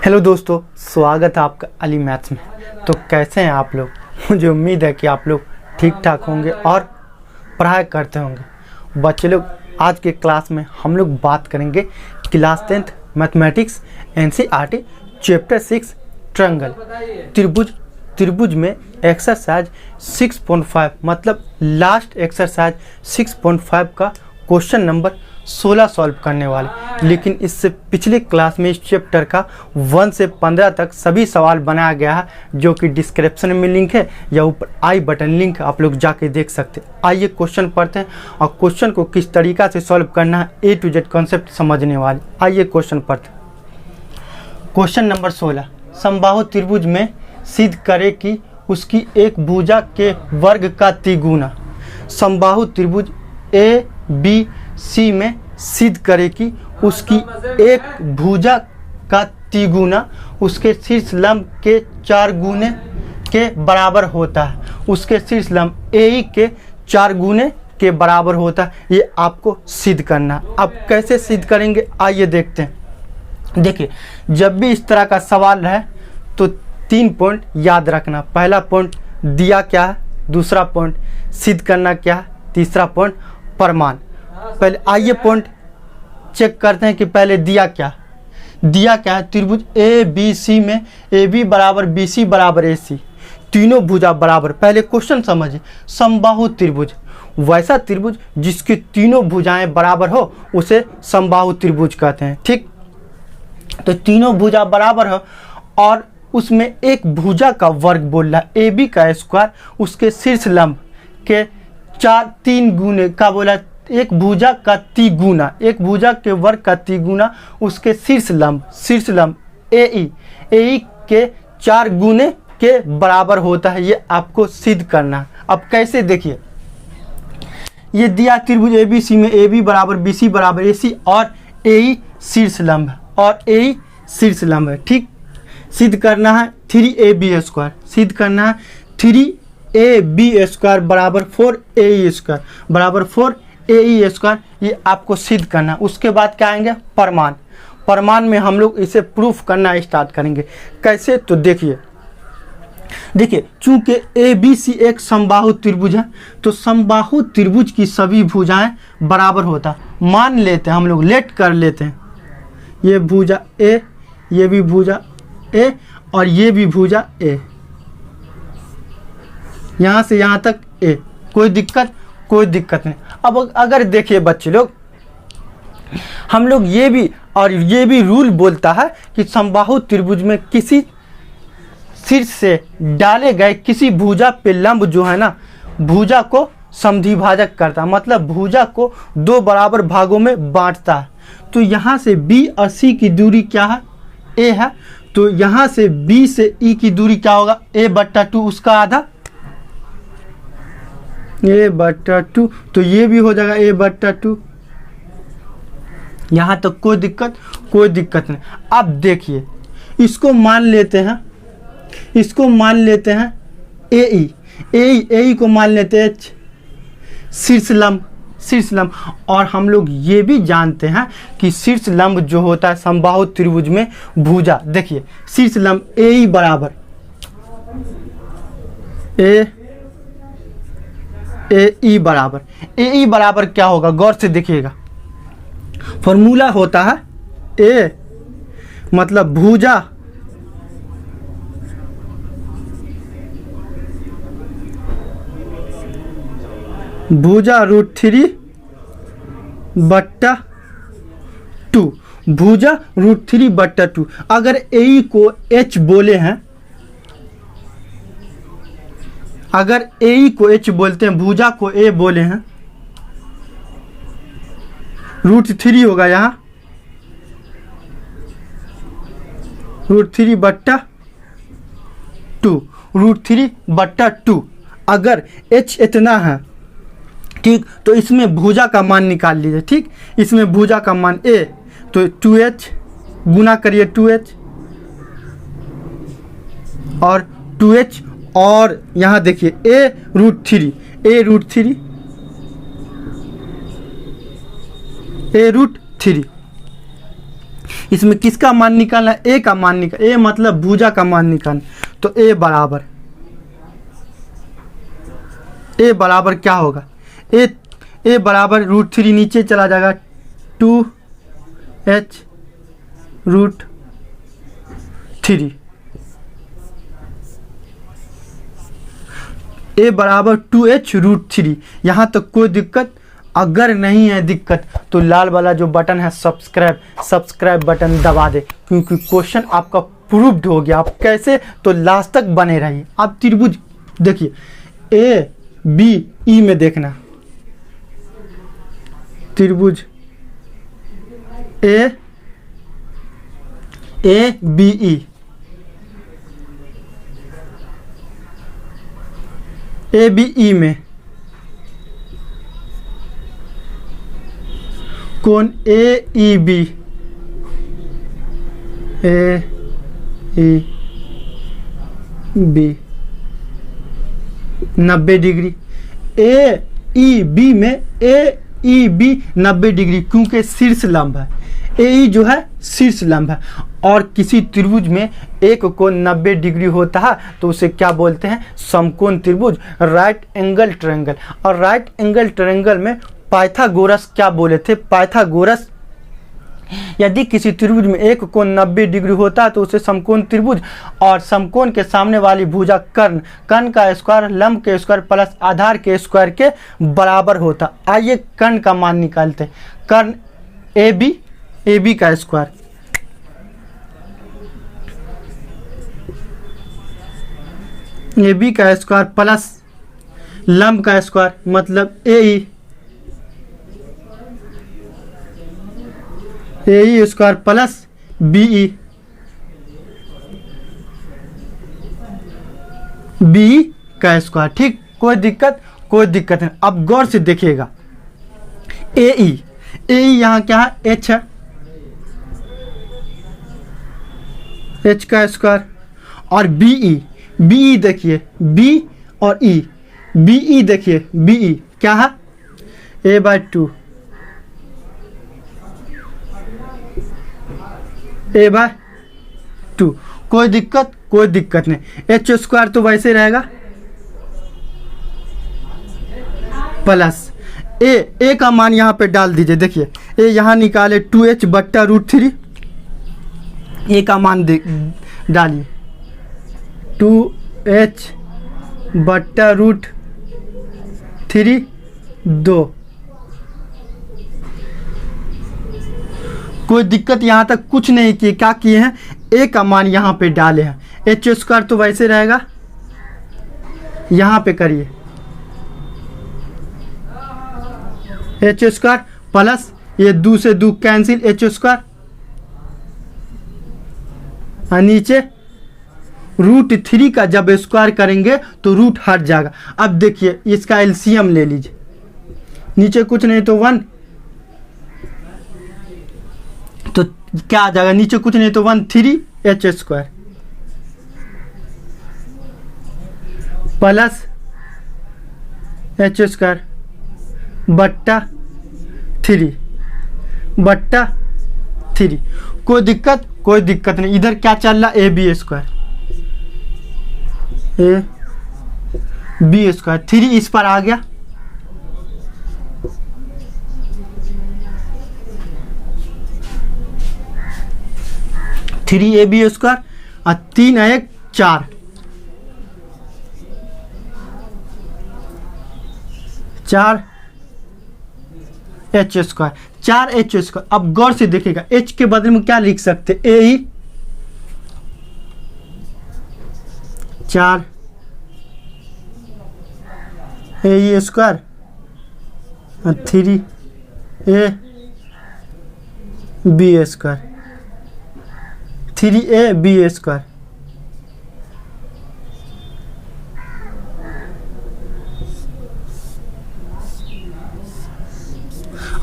Hello दोस्तों, स्वागत है आपका अली मैथ्स में। तो कैसे हैं आप लोग? मुझे उम्मीद है कि आप लोग ठीक ठाक होंगे और पढ़ाई करते होंगे। बच्चे लोग, आज के क्लास में हम लोग बात करेंगे class 10th mathematics NCERT chapter 6 triangle त्रिभुज में एक्सरसाइज 6.5 मतलब लास्ट एक्सरसाइज 6.5 का क्वेश्चन नंबर 16 सॉल्व करने वाले। लेकिन इससे पिछले क्लास में इस चैप्टर का 1 से 15 तक सभी सवाल बनाया गया है, जो कि डिस्क्रिप्शन में लिंक है या ऊपर आई बटन लिंक, आप लोग जाके देख सकते हैं। आइए क्वेश्चन पढ़ते हैं और क्वेश्चन को किस तरीका से सॉल्व करना है A to Z कॉन्सेप्ट समझने वाले। आइए क्वेश्चन पढ़ते हैं। क्वेश्चन नंबर 16, समबाहु त्रिभुज में सिद्ध करे कि उसकी एक भुजा के वर्ग का तिगुना। समबाहु त्रिभुज ABC में सिद्ध करे कि उसकी एक भुजा का तिगुना उसके शीर्ष लंब के 4 गुने के बराबर होता है। उसके शीर्ष लंब AE के 4 गुने के बराबर होता है। ये आपको सिद्ध करना। अब कैसे सिद्ध करेंगे, आइए देखते हैं। देखिए, जब भी इस तरह का सवाल है तो 3 पॉइंट याद रखना। पहला पॉइंट दिया क्या है, दूसरा पॉइंट सिद्ध करना क्या है, तीसरा पॉइंट प्रमाण। पहले आइए पॉइंट चेक करते हैं कि पहले दिया क्या है। त्रिभुज ABC में AB बराबर BC बराबर AC, तीनों भुजा बराबर। पहले क्वेश्चन समझिए। समबाहु त्रिभुज वैसा त्रिभुज जिसकी तीनों भुजाएं बराबर हो उसे समबाहु त्रिभुज कहते हैं। ठीक, तो तीनों भुजा बराबर हो और उसमें एक भुजा का वर्ग बोल रहा है AB का स्क्वायर उसके शीर्ष लंब के 3 गुने का बोला। एक भुजा का तिगुना, एक भुजा के वर्ग का तिगुना उसके शीर्ष लंब AE के 4 गुने के बराबर होता है। ये आपको सिद्ध करना है। अब कैसे, देखिए, ये दिया त्रिभुज ABC में AB बराबर BC बराबर AC और AE शीर्ष लंब है। ठीक, सिद्ध करना है 3AB स्क्वायर, सिद्ध करना है 3AB स्क्वायर बराबर 4AE स्क्वायर बराबर 4AE स्क्वायर। ये आपको सिद्ध करना। उसके बाद क्या आएंगे, प्रमाण में हम लोग इसे प्रूफ करना स्टार्ट करेंगे। कैसे, तो देखिए चूंकि ABC एक समबाहु त्रिभुज है तो समबाहु त्रिभुज की सभी भुजाएं बराबर होता। मान लेते हैं हम लोग, लेट कर लेते हैं, ये भुजा A, ये भी भुजा A और ये भी भुजा A, यहाँ से यहाँ तक A। कोई दिक्कत नहीं। अब अगर देखिए बच्चे लोग, हम लोग ये भी रूल बोलता है कि समबाहु त्रिभुज में किसी शीर्ष से डाले गए किसी भुजा पे लंब जो है ना, भुजा को समद्विभाजक करता है, मतलब भुजा को 2 बराबर भागों में बांटता है। तो यहाँ से B और C की दूरी क्या है, A है। तो यहाँ से B से E की दूरी क्या होगा, A/2, उसका आधा A/2। तो ये भी हो जाएगा A/2। यहाँ तक कोई दिक्कत नहीं। अब देखिए, इसको मान लेते हैं AE को मान लेते हैं शीर्ष लंब। और हम लोग ये भी जानते हैं कि शीर्ष लंब जो होता है समबाहु त्रिभुज में भुजा, देखिए शीर्ष लंब AE बराबर AE बराबर क्या होगा, गौर से देखिएगा। फॉर्मूला होता है A मतलब भुजा √3/2, भुजा √3/2। अगर AE को H बोले हैं, अगर AE को H बोलते हैं, भुजा को A बोले हैं, √3 होगा यहाँ, √3/2। अगर H इतना है, ठीक, तो इसमें भुजा का मान निकाल लीजिए। ठीक, इसमें भुजा का मान A, तो 2H गुना करिए 2H और 2H, और यहाँ देखिए A√3 A√3 इसमें किसका मान निकालना है? ए का मान निकाल, ए मतलब भुजा का मान निकालना। तो ए बराबर क्या होगा? ए बराबर √3 नीचे चला जाएगा 2h √3। ए बराबर 2h √3। यहाँ तक कोई दिक्कत? अगर नहीं है दिक्कत तो लाल वाला जो बटन है सब्सक्राइब बटन दबा दे, क्योंकि क्वेश्चन आपका प्रूव्ड हो गया। आप कैसे? तो लास्ट तक बने रहिए। आप त्रिभुज देखिए, ए बी ई में देखना, त्रिभुज A B E, A B E में कोण ए ई बी, ए ई बी 90 डिग्री। ए ई बी में ए ई बी 90 डिग्री, क्योंकि शीर्ष लंब है। ए ई जो है शीर्ष लंब है, और किसी त्रिभुज में एक कोण 90 डिग्री होता है तो उसे क्या बोलते हैं? समकोण त्रिभुज, राइट एंगल ट्रायंगल। और राइट एंगल ट्रायंगल में पाइथागोरस क्या बोले थे? पाइथागोरस यदि किसी त्रिभुज में एक कोण 90 डिग्री होता है तो उसे समकोण त्रिभुज, और समकोण के सामने वाली भुजा कर्ण का स्क्वायर लंब के स्क्वायर प्लस आधार के स्क्वायर के बराबर होता। आइए कर्ण का मान निकालते हैं। कर्ण ए बी का स्क्वायर, ए बी का स्क्वायर प्लस लंब का स्क्वायर मतलब ए ई स्क्वायर प्लस बी का स्क्वायर। ठीक, कोई दिक्कत नहीं। अब गौर से देखिएगा, ए ई यहाँ क्या है? एच है, एच का स्क्वायर, और बी ई देखिए, बी और ई, बी ई देखिए, बी ई क्या है? a/2, a/2। कोई दिक्कत नहीं। एच स्क्वायर तो वैसे रहेगा प्लस ए का मान यहाँ पे डाल दीजिए। देखिए ए यहाँ निकाले 2h बट्टा √3, ए का मान डालिए 2h बट्टा √3 2। कोई दिक्कत यहाँ तक कुछ नहीं किए। क्या किए हैं? ए का मान यहाँ पे डाले हैं। एच स्क्वायर तो वैसे रहेगा, यहाँ पे करिए एच स्क्वायर प्लस ये 2 से 2 कैंसिल, एच स्क्वायर, और नीचे √3 का जब स्क्वायर करेंगे तो रूट हट जाएगा। अब देखिए इसका एलसीएम ले लीजिए, नीचे कुछ नहीं तो 1, तो क्या आ जाएगा? नीचे कुछ नहीं तो 1 3h square plus h square बट्टा 3। कोई दिक्कत नहीं। इधर क्या चल रहा? ए बी स्क्वायर 3 इस पर आ गया, थ्री ए बी स्क्वायर और 3 1 4 एच स्क्वायर 4h स्क्वायर। अब गौर से देखिएगा, h के बदले में क्या लिख सकते? ए ही 4 a square 3 a b square 3a b square.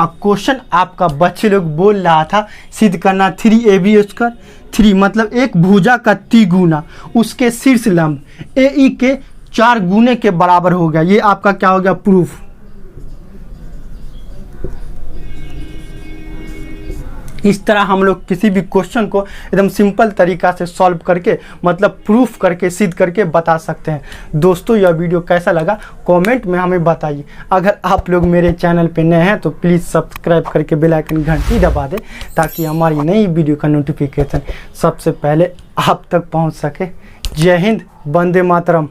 अब क्वेश्चन आपका बच्चे लोग बोल रहा था सिद्ध करना 3ab स्क्वायर, 3 मतलब एक भुजा का तिगुना उसके शीर्ष लंब ए के 4 गुने के बराबर हो गया। ये आपका क्या हो गया? प्रूफ। इस तरह हम लोग किसी भी क्वेश्चन को एकदम सिंपल तरीका से सॉल्व करके मतलब प्रूफ करके सिद्ध करके बता सकते हैं। दोस्तों यह वीडियो कैसा लगा कमेंट में हमें बताइए। अगर आप लोग मेरे चैनल पे नए हैं तो प्लीज़ सब्सक्राइब करके बेल आइकन घंटी दबा दें ताकि हमारी नई वीडियो का नोटिफिकेशन सबसे पहले आप तक पहुंच सके। जय हिंद, वंदे मातरम।